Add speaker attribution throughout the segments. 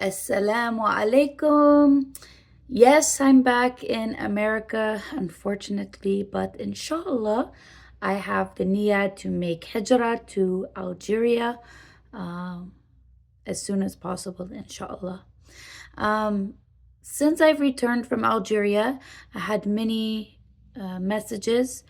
Speaker 1: Assalamu alaikum. Yes, I'm back in America, unfortunately, but inshallah, I have the niyyah to make hijrah to Algeria um, as soon as possible, inshallah. Um, since I've returned from Algeria, I had many messages.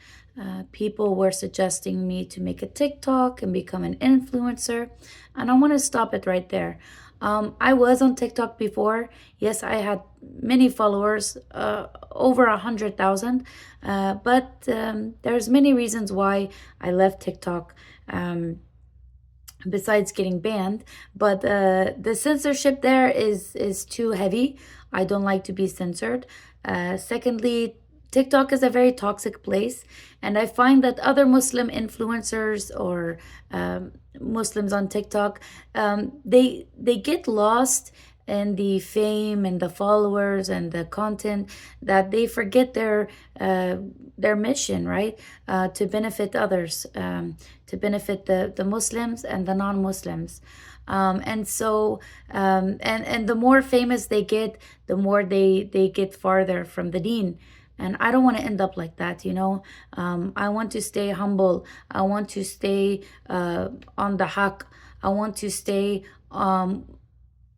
Speaker 1: People were suggesting me to make a TikTok and become an influencer, and I want to stop it right there. I was on TikTok before. Yes, I had many followers, over 100,000. But there's many reasons why I left TikTok. Besides getting banned, but the censorship there is too heavy. I don't like to be censored. Secondly, TikTok is a very toxic place, and I find that other Muslim influencers or Muslims on TikTok, they get lost in the fame and the followers and the content, that they forget their mission, right? To benefit others, to benefit the Muslims and the non-Muslims. And the more famous they get, the more they get farther from the deen. And I don't want to end up like that, you know. I want to stay humble. I want to stay on the haqq. I want to stay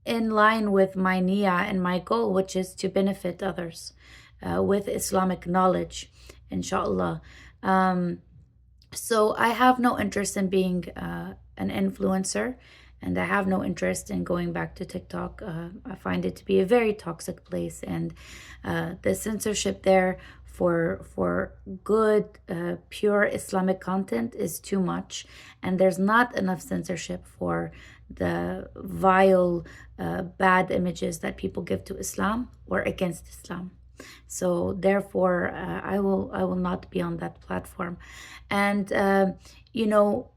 Speaker 1: in line with my niyyah and my goal, which is to benefit others with Islamic knowledge, inshallah. So I have no interest in being an influencer, and I have no interest in going back to TikTok. I find it to be a very toxic place, and the censorship there for good, pure Islamic content is too much, and there's not enough censorship for the vile, bad images that people give to Islam or against Islam. So therefore, I will not be on that platform. And you know,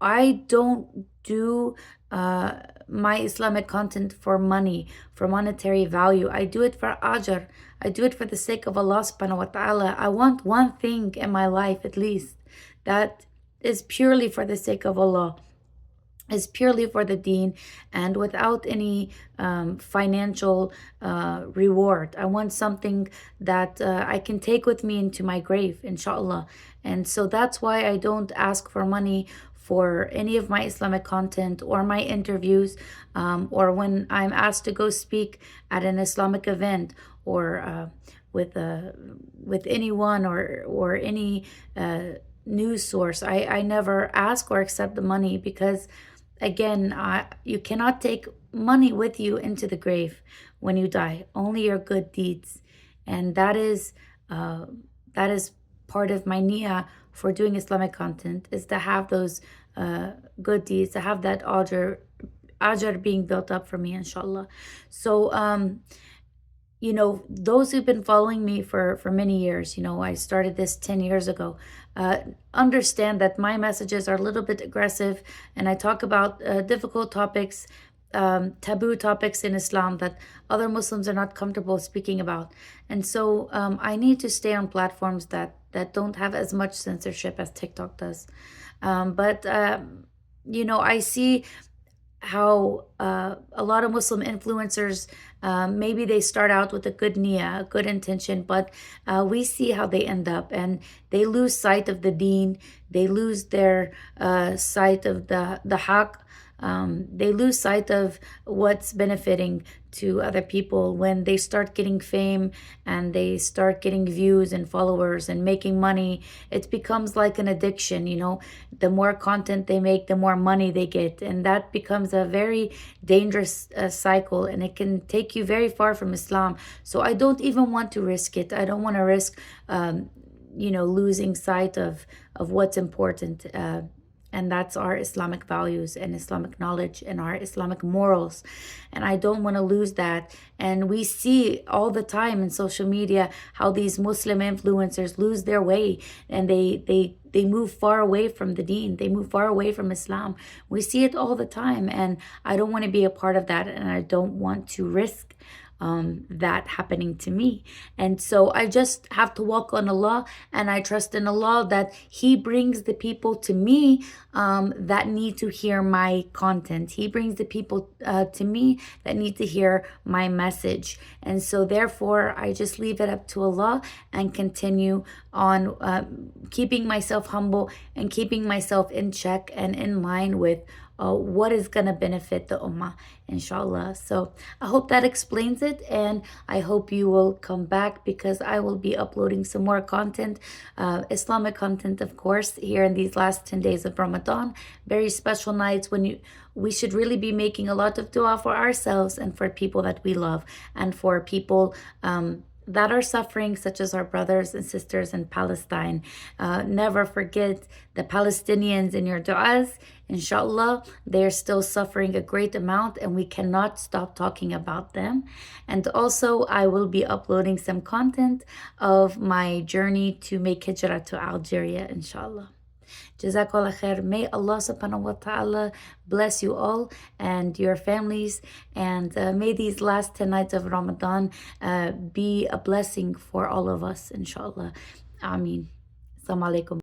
Speaker 1: I don't do my Islamic content for money, for monetary value. I do it for ajr. I do it for the sake of Allah subhanahu wa ta'ala. I want one thing in my life, at least, that is purely for the sake of Allah, is purely for the deen, and without any financial reward. I want something that I can take with me into my grave, inshallah. And so that's why I don't ask for money for any of my Islamic content or my interviews, or when I'm asked to go speak at an Islamic event, or with anyone, or any news source. I never ask or accept the money, because again, you cannot take money with you into the grave when you die. Only your good deeds, and that is part of my niyyah for doing Islamic content, is to have those good deeds, to have that ajr being built up for me, inshallah. So you know, those who've been following me for many years, you know, I started this 10 years ago, understand that my messages are a little bit aggressive, and I talk about difficult topics, taboo topics in Islam that other Muslims are not comfortable speaking about. And so I need to stay on platforms that don't have as much censorship as TikTok does. But you know, I see how a lot of Muslim influencers, maybe they start out with a good niyyah, a good intention, but we see how they end up, and they lose sight of the deen. They lose their sight of the haqq. They lose sight of what's benefiting to other people when they start getting fame, and they start getting views and followers and making money. It becomes like an addiction, you know. The more content they make, the more money they get, and that becomes a very dangerous cycle, and it can take you very far from Islam. So I don't even want to risk it. I don't want to risk you know, losing sight of what's important, and that's our Islamic values and Islamic knowledge and our Islamic morals. And I don't want to lose that. And we see all the time in social media how these Muslim influencers lose their way, and they move far away from the deen. They move far away from Islam. We see it all the time, and I don't want to be a part of that, and I don't want to risk that happening to me. And so I just have to walk on Allah, and I trust in Allah that He brings the people to me that need to hear my content. He brings the people to me that need to hear my message. And so therefore I just leave it up to Allah and continue on keeping myself humble and keeping myself in check and in line with what is going to benefit the ummah, inshallah. So I hope that explains it, and I hope you will come back, because I will be uploading some more content, Islamic content, of course, here in these last 10 days of Ramadan. Very special nights when we should really be making a lot of dua for ourselves and for people that we love, and for people that are suffering, such as our brothers and sisters in Palestine. Never forget the Palestinians in your du'as. Inshallah, they're still suffering a great amount, and we cannot stop talking about them. And also, I will be uploading some content of my journey to make hijrah to Algeria, inshallah. Jazakallah khair. May Allah subhanahu wa ta'ala bless you all and your families, and may these last 10 nights of Ramadan be a blessing for all of us, inshallah. Ameen. Assalamu alaikum.